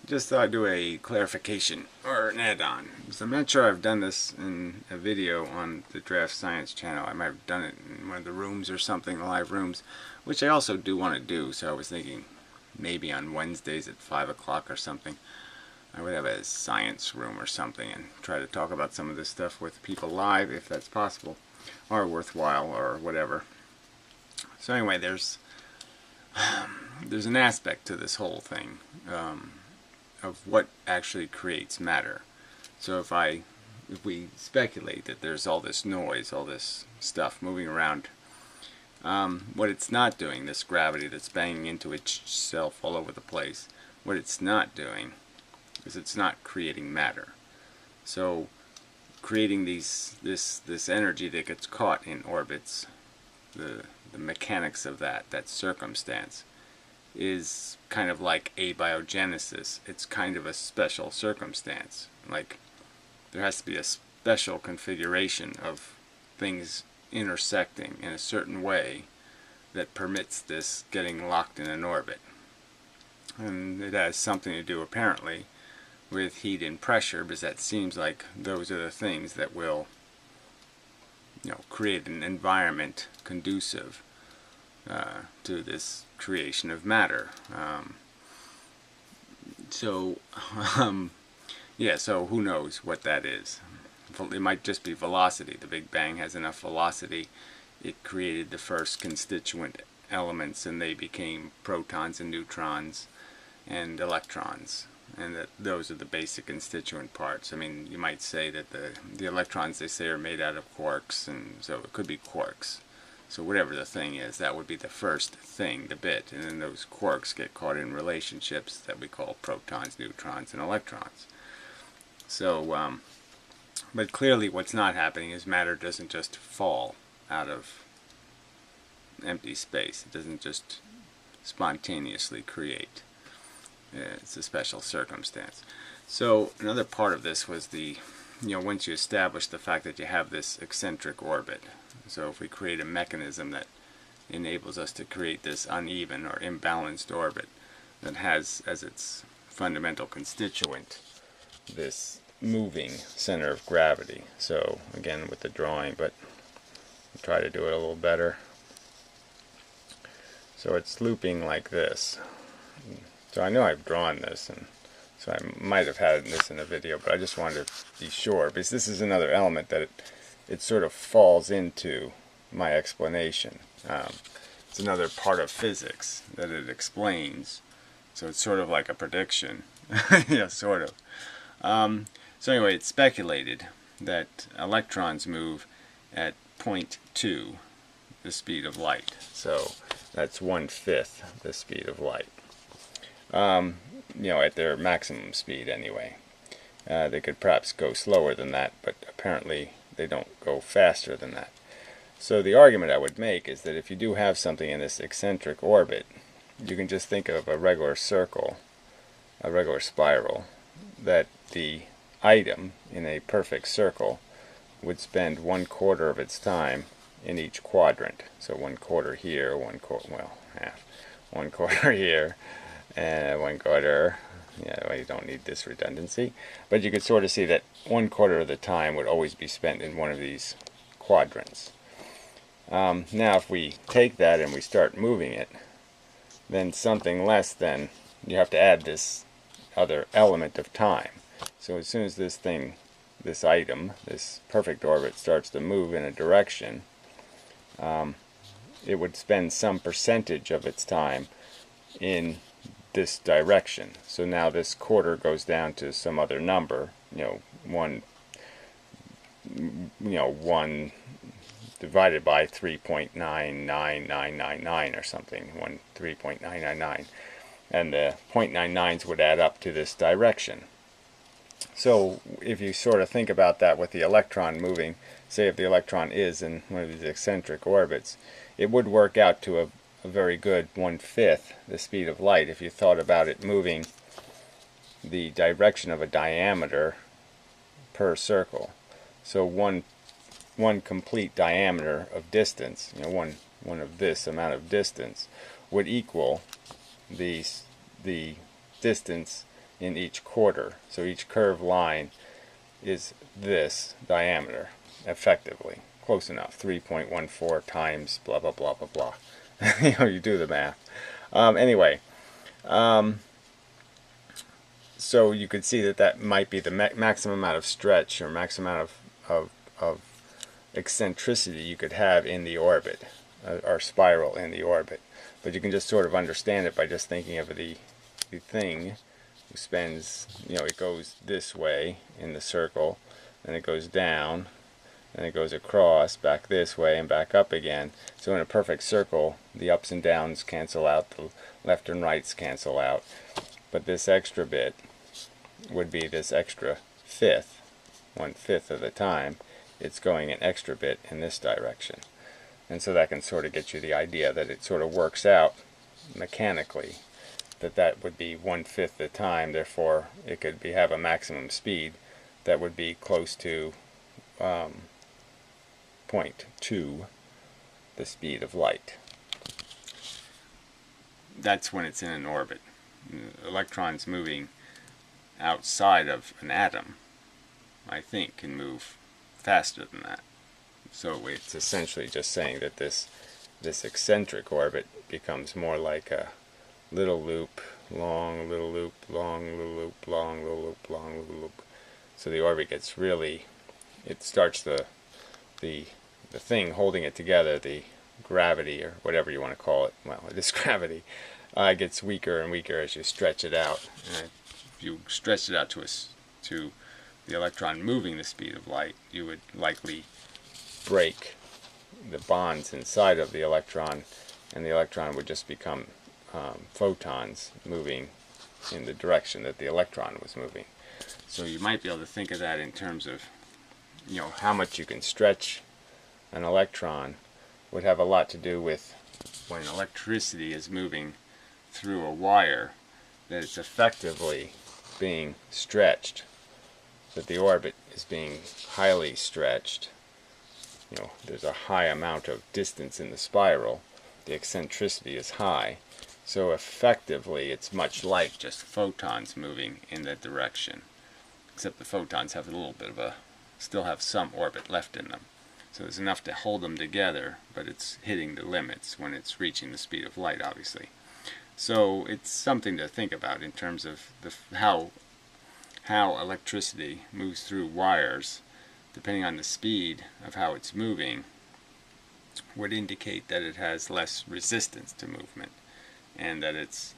Just thought I'd do a clarification or an add-on. So I'm not sure I've done this in a video on the DraftScience channel. I might have done it in one of the rooms or something, the live rooms, which I also do want to do. So I was thinking maybe on Wednesdays at 5 o'clock or something, I would have a science room or something and try to talk about some of this stuff with people live if that's possible or worthwhile or whatever. So anyway, there's an aspect to this whole thing. Of what actually creates matter. So if we speculate that there's all this noise, all this stuff moving around, what it's not doing, this gravity that's banging into itself all over the place, what it's not doing is it's not creating matter. So creating this energy that gets caught in orbits, the mechanics of that circumstance, is kind of like abiogenesis. It's kind of a special circumstance. Like there has to be a special configuration of things intersecting in a certain way that permits this getting locked in an orbit. And it has something to do apparently with heat and pressure, because that seems like those are the things that will, create an environment conducive to this creation of matter. Yeah, so who knows what that is. It might just be velocity. The Big Bang has enough velocity. It created the first constituent elements, and they became protons and neutrons and electrons. And that those are the basic constituent parts. I mean, you might say that the electrons, they say, are made out of quarks, and so it could be quarks. So whatever the thing is, that would be the first thing, the bit, and then those quarks get caught in relationships that we call protons, neutrons, and electrons. So, but clearly what's not happening is matter doesn't just fall out of empty space. It doesn't just spontaneously create. It's a special circumstance. So another part of this was once you establish the fact that you have this eccentric orbit, so if we create a mechanism that enables us to create this uneven or imbalanced orbit that has as its fundamental constituent this moving center of gravity. So again with the drawing, but I'll try to do it a little better. So it's looping like this. So I know I've drawn this, and so I might have had this in a video, but I just wanted to be sure, because this is another element that it sort of falls into my explanation. It's another part of physics that it explains, so it's sort of like a prediction. Yeah, sort of. So anyway, it's speculated that electrons move at 0.2 the speed of light. So that's 1/5 the speed of light. At their maximum speed anyway. They could perhaps go slower than that, but apparently they don't go faster than that. So the argument I would make is that if you do have something in this eccentric orbit, you can just think of a regular circle, a regular spiral, that the item in a perfect circle would spend 1/4 of its time in each quadrant. So 1/4 here, half. 1/4 here, and 1/4. Yeah, well, you don't need this redundancy, but you could sort of see that 1/4 of the time would always be spent in one of these quadrants. Now if we take that and we start moving it, then something less than, you have to add this other element of time. So as soon as this item, this perfect orbit, starts to move in a direction, it would spend some percentage of its time in this direction. So now this quarter goes down to some other number, 1 divided by 3.99999 or something, 3.999, and the 0.99s would add up to this direction. So if you sort of think about that with the electron moving, say if the electron is in one of these eccentric orbits, it would work out to a very good 1/5 the speed of light if you thought about it moving the direction of a diameter per circle. So one complete diameter of distance, one of this amount of distance, would equal the distance in each quarter. So each curved line is this diameter, effectively. Close enough. 3.14 times blah blah blah blah blah. You know, you do the math. Anyway, so you could see that that might be the maximum amount of stretch or maximum amount of eccentricity you could have in the orbit, or spiral in the orbit. But you can just sort of understand it by just thinking of the thing who spends, you know, it goes this way in the circle, then it goes down, then it goes across, back this way, and back up again. So in a perfect circle, the ups and downs cancel out, the left and rights cancel out. But this extra bit would be this extra fifth, 1/5 of the time, it's going an extra bit in this direction. And so that can sort of get you the idea that it sort of works out mechanically, that that would be 1/5 the time, therefore it could have a maximum speed that would be close to 0.2 the speed of light. That's when it's in an orbit. Electrons moving outside of an atom, I think, can move faster than that. So it's essentially just saying that this eccentric orbit becomes more like a little loop, long little loop, long little loop, long little loop, long little loop. So the orbit gets really, it starts the thing holding it together, the gravity or whatever you want to call it, well, it is gravity, gets weaker and weaker as you stretch it out. And if you stretch it out to the electron moving the speed of light, you would likely break the bonds inside of the electron, and the electron would just become photons moving in the direction that the electron was moving. So you might be able to think of that in terms of, you know, how much you can stretch an electron would have a lot to do with when electricity is moving through a wire, that it's effectively being stretched, that the orbit is being highly stretched. You know, there's a high amount of distance in the spiral, the eccentricity is high, so effectively it's much like just photons moving in that direction, except the photons have a little bit of still have some orbit left in them. So there's enough to hold them together, but it's hitting the limits when it's reaching the speed of light, obviously. So it's something to think about in terms of how electricity moves through wires, depending on the speed of how it's moving, would indicate that it has less resistance to movement, and that its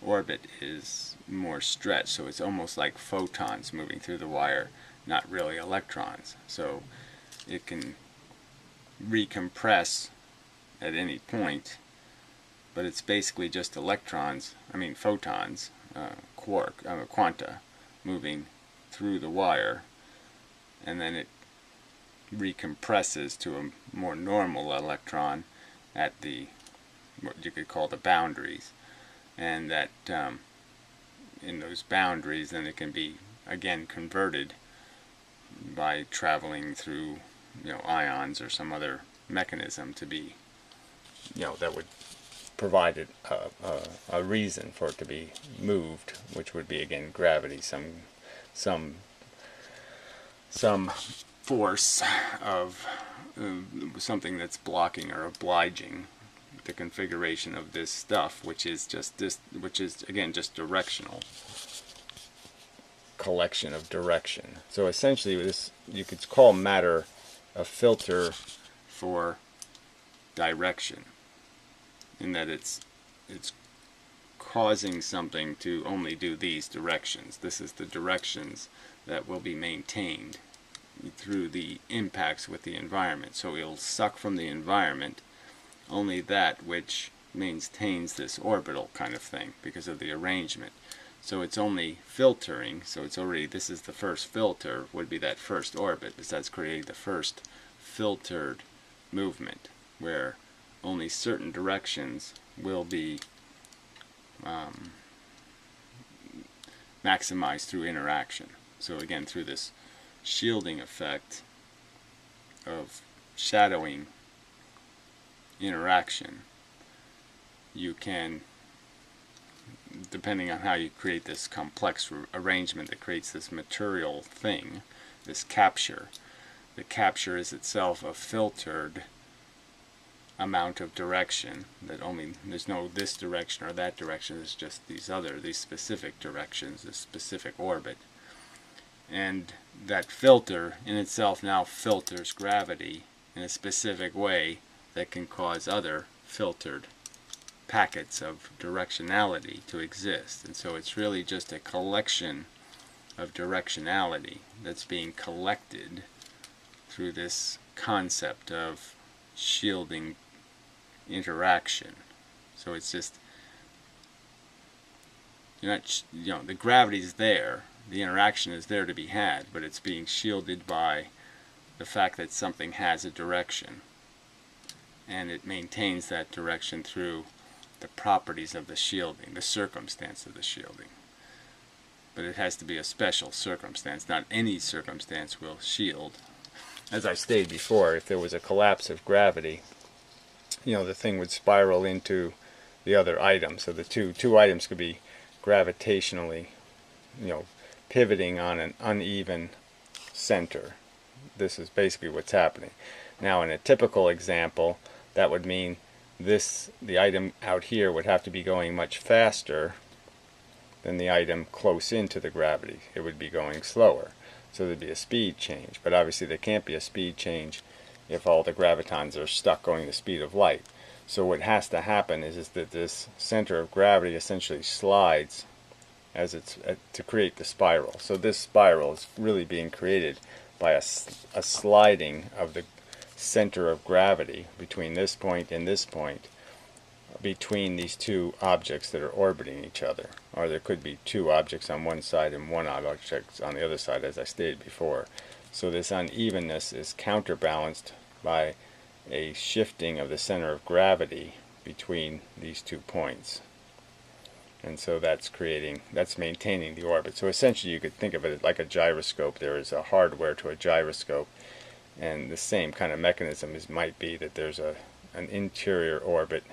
orbit is more stretched. So it's almost like photons moving through the wire, not really electrons. So it can recompress at any point, but it's basically just photons, quanta, moving through the wire, and then it recompresses to a more normal electron at what you could call the boundaries, and that in those boundaries then it can be again converted by traveling through, you know, ions or some other mechanism to be, you know, that would provide a reason for it to be moved, which would be again gravity, some force of something that's blocking or obliging the configuration of this stuff, which is again just directional, collection of direction. So essentially this, you could call matter a filter for direction, in that it's causing something to only do these directions. This is the directions that will be maintained through the impacts with the environment. So it'll suck from the environment only that which maintains this orbital kind of thing because of the arrangement. So it's only filtering, so it's already, this is the first filter, would be that first orbit, because that's creating the first filtered movement, where only certain directions will be maximized through interaction. So again, through this shielding effect of shadowing interaction, you can depending on how you create this complex arrangement that creates this material thing, this capture. The capture is itself a filtered amount of direction, that only there's no this direction or that direction, there's just these specific directions, this specific orbit. And that filter in itself now filters gravity in a specific way that can cause other filtered packets of directionality to exist. And so it's really just a collection of directionality that's being collected through this concept of shielding interaction. So it's just, you're not, the gravity's there, the interaction is there to be had, but it's being shielded by the fact that something has a direction, and it maintains that direction through the properties of the shielding, the circumstance of the shielding. But it has to be a special circumstance. Not any circumstance will shield. As I stated before, if there was a collapse of gravity, the thing would spiral into the other item. So the two items could be gravitationally, pivoting on an uneven center. This is basically what's happening. Now, in a typical example, that would mean the item out here would have to be going much faster than the item close into the gravity. It would be going slower. So there'd be a speed change. But obviously there can't be a speed change if all the gravitons are stuck going the speed of light. So what has to happen is that this center of gravity essentially slides as it's to create the spiral. So this spiral is really being created by a sliding of the center of gravity between this point and this point, between these two objects that are orbiting each other. Or there could be two objects on one side and one object on the other side, as I stated before. So this unevenness is counterbalanced by a shifting of the center of gravity between these 2 points. And so that's maintaining the orbit. So essentially you could think of it like a gyroscope. There is a hardware to a gyroscope, and the same kind of mechanism might be that there's an interior orbit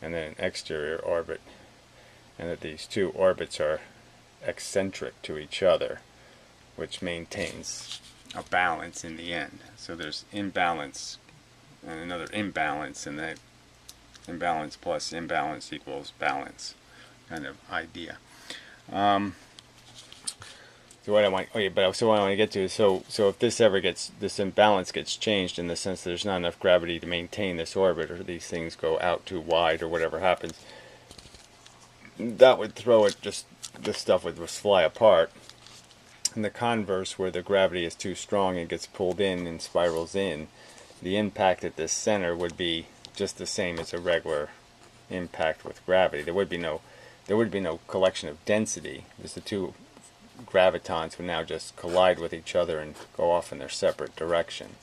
and then an exterior orbit, and that these two orbits are eccentric to each other, which maintains a balance in the end. So there's imbalance and another imbalance, and that imbalance plus imbalance equals balance kind of idea. So what I want to get to is, so if this imbalance gets changed in the sense that there's not enough gravity to maintain this orbit, or these things go out too wide, or whatever happens, that would throw it, this stuff would just fly apart. And the converse, where the gravity is too strong and gets pulled in and spirals in, the impact at this center would be just the same as a regular impact with gravity. There would be no collection of density, because the two gravitons would now just collide with each other and go off in their separate direction.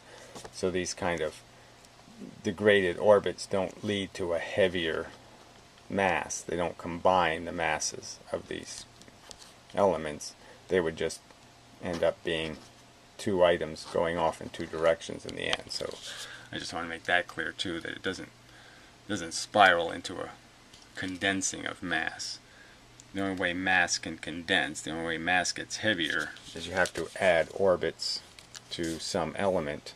So these kind of degraded orbits don't lead to a heavier mass. They don't combine the masses of these elements. They would just end up being two items going off in two directions in the end. So I just want to make that clear too, that it doesn't spiral into a condensing of mass. The only way mass can condense, the only way mass gets heavier, is you have to add orbits to some element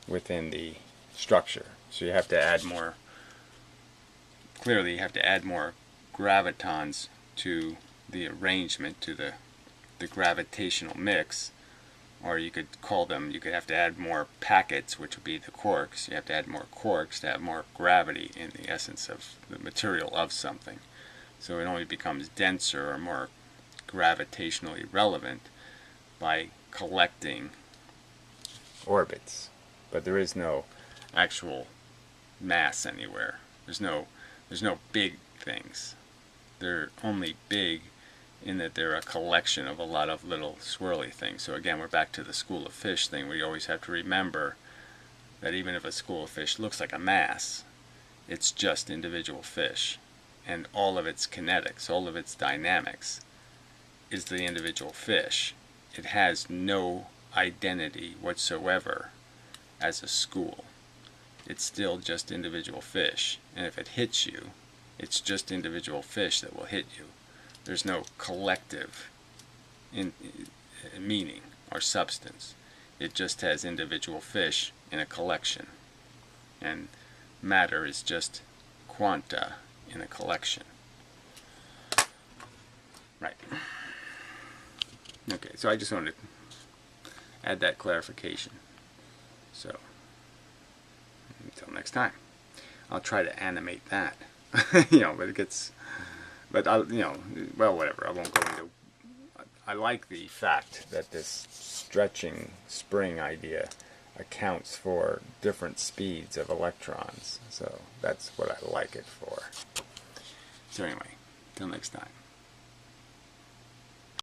within the structure. So you have to add more, clearly you have to add more gravitons to the arrangement, to the gravitational mix, or you could have to add more packets, which would be the quarks. You have to add more quarks to have more gravity in the essence of the material of something. So it only becomes denser or more gravitationally relevant by collecting orbits. But there is no actual mass anywhere. There's no big things. They're only big in that they're a collection of a lot of little swirly things. So again, we're back to the school of fish thing. We always have to remember that even if a school of fish looks like a mass, it's just individual fish. And all of its kinetics, all of its dynamics, is the individual fish. It has no identity whatsoever as a school. It's still just individual fish. And if it hits you, it's just individual fish that will hit you. There's no collective meaning or substance. It just has individual fish in a collection. And matter is just quanta in a collection. Right. Okay, so I just wanted to add that clarification. So, until next time. I'll try to animate that. You know, but it gets... But, you know, well, whatever. I won't go into... I like the fact that this stretching spring idea accounts for different speeds of electrons. So that's what I like it for. So anyway, till next time.